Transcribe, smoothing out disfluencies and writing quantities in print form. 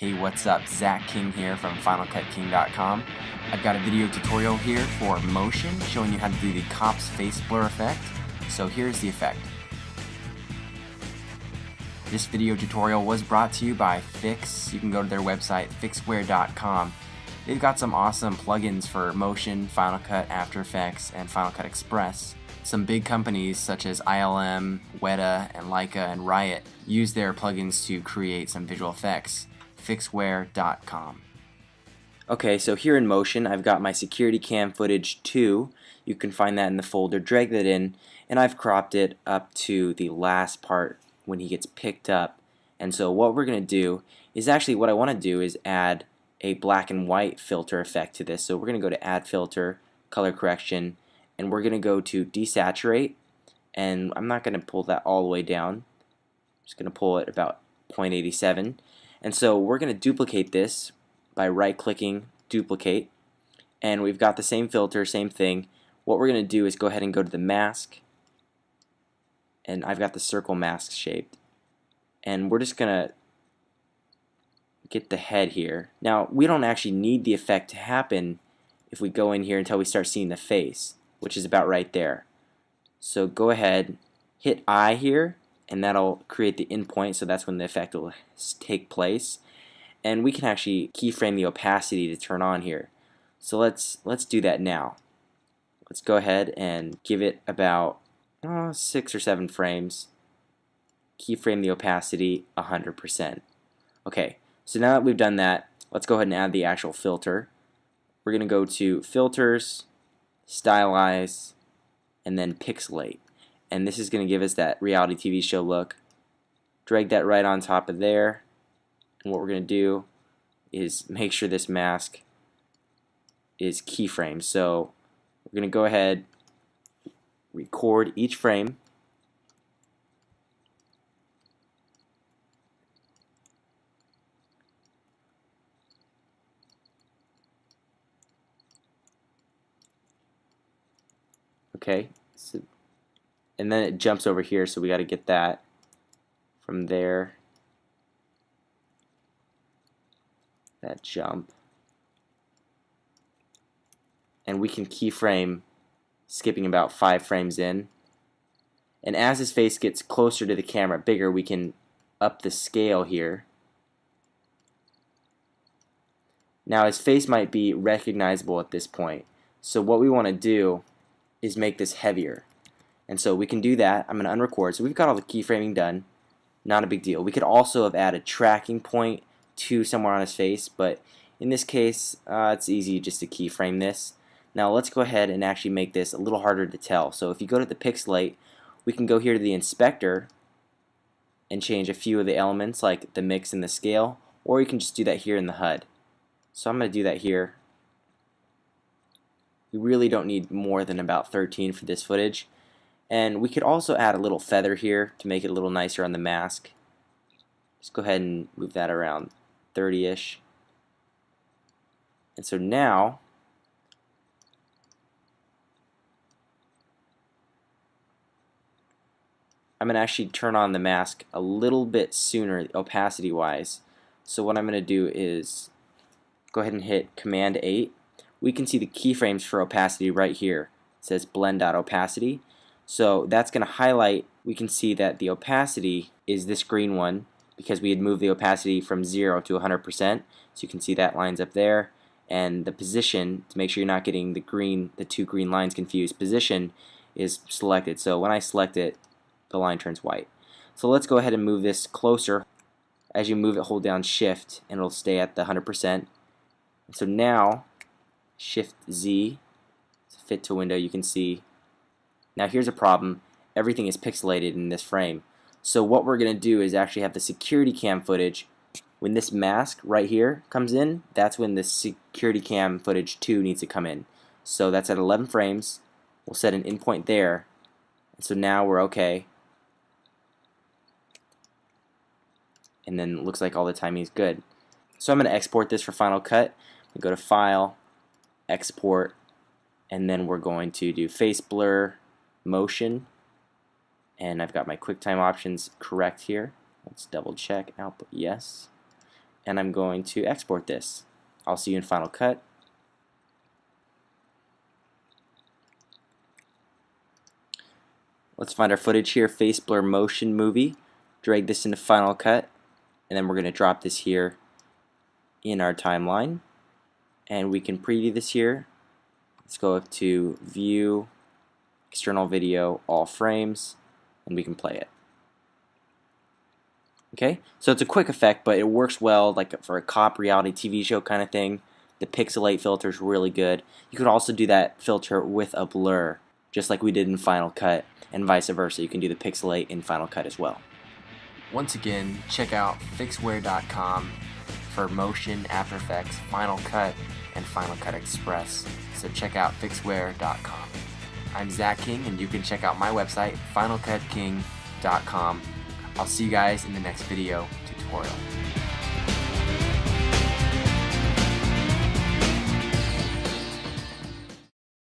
Hey, what's up? Zach King here from FinalCutKing.com. I've got a video tutorial here for motion showing you how to do the Cop's face blur effect. So here's the effect. This video tutorial was brought to you by Fix. You can go to their website, fixware.com. They've got some awesome plugins for Motion, Final Cut, After Effects, and Final Cut Express. Some big companies such as ILM, Weta, and Leica, and Riot use their plugins to create some visual effects. Fixware.com. Okay, so here in Motion, I've got my security cam footage 2. You can find that in the folder, drag that in, and I've cropped it up to the last part when he gets picked up. And so what we're going to do is actually what I want to do is add a black and white filter effect to this. So we're going to go to Add Filter, Color Correction, and we're going to go to Desaturate, and I'm not going to pull that all the way down. I'm just going to pull it about 0.87. And so we're going to duplicate this by right-clicking, Duplicate, and we've got the same filter, same thing. What we're going to do is go ahead and go to the mask, and I've got the circle mask shaped, and we're just going to get the head here. Now, we don't actually need the effect to happen if we go in here until we start seeing the face, which is about right there. So go ahead, hit I here, and that'll create the endpoint, so that's when the effect will take place. And we can actually keyframe the opacity to turn on here. So let's do that now. Let's go ahead and give it about 6 or 7 frames. Keyframe the opacity 100%. Okay, so now that we've done that, let's go ahead and add the actual filter. We're going to go to Filters, Stylize, and then Pixelate. And this is going to give us that reality TV show look. Drag that right on top of there. And what we're going to do is make sure this mask is keyframed. So we're going to go ahead, record each frame. Okay, so, and then it jumps over here, so we got to get that from there. That jump. And we can keyframe skipping about 5 frames in. And as his face gets closer to the camera, bigger, we can up the scale here. Now his face might be recognizable at this point. So what we want to do is make this heavier. And so we can do that. I'm going to unrecord. So we've got all the keyframing done. Not a big deal. We could also have added tracking point to somewhere on his face, but in this case it's easy just to keyframe this. Now let's go ahead and actually make this a little harder to tell. So if you go to the Pixelate, we can go here to the inspector and change a few of the elements like the mix and the scale, or you can just do that here in the HUD. So I'm going to do that here. We really don't need more than about 13 for this footage. And we could also add a little feather here to make it a little nicer on the mask. Just go ahead and move that around 30-ish. And so now I'm going to actually turn on the mask a little bit sooner opacity wise. So what I'm going to do is go ahead and hit Command 8. We can see the keyframes for opacity right here. It says blend.opacity. So that's going to highlight, we can see that the opacity is this green one because we had moved the opacity from 0 to 100%. So you can see that lines up there. And the position, to make sure you're not getting the two green lines confused, position is selected. So when I select it, the line turns white. So let's go ahead and move this closer. As you move it, hold down Shift and it'll stay at the 100%. And so now, Shift Z, fit to window, you can see. Now here's a problem. Everything is pixelated in this frame. So what we're going to do is actually have the security cam footage. When this mask right here comes in, that's when the security cam footage 2 needs to come in. So that's at 11 frames. We'll set an endpoint there. And so now we're okay. And then it looks like all the timing is good. So I'm going to export this for Final Cut. We go to File, Export, and then we're going to do Face Blur, Motion, and I've got my QuickTime options correct here. Let's double check output, yes. and I'm going to export this. I'll see you in Final Cut. Let's find our footage here, Face Blur Motion Movie. Drag this into Final Cut, and then we're going to drop this here in our timeline. And we can preview this here. Let's go up to View, External Video, All Frames, and we can play it. Okay, so it's a quick effect, but it works well like for a cop reality TV show kind of thing. The pixelate filter is really good. You could also do that filter with a blur, just like we did in Final Cut, and vice versa. You can do the pixelate in Final Cut as well. Once again, check out Fixware.com for Motion, After Effects, Final Cut, and Final Cut Express. So check out Fixware.com. I'm Zach King, and you can check out my website, FinalCutKing.com. I'll see you guys in the next video tutorial.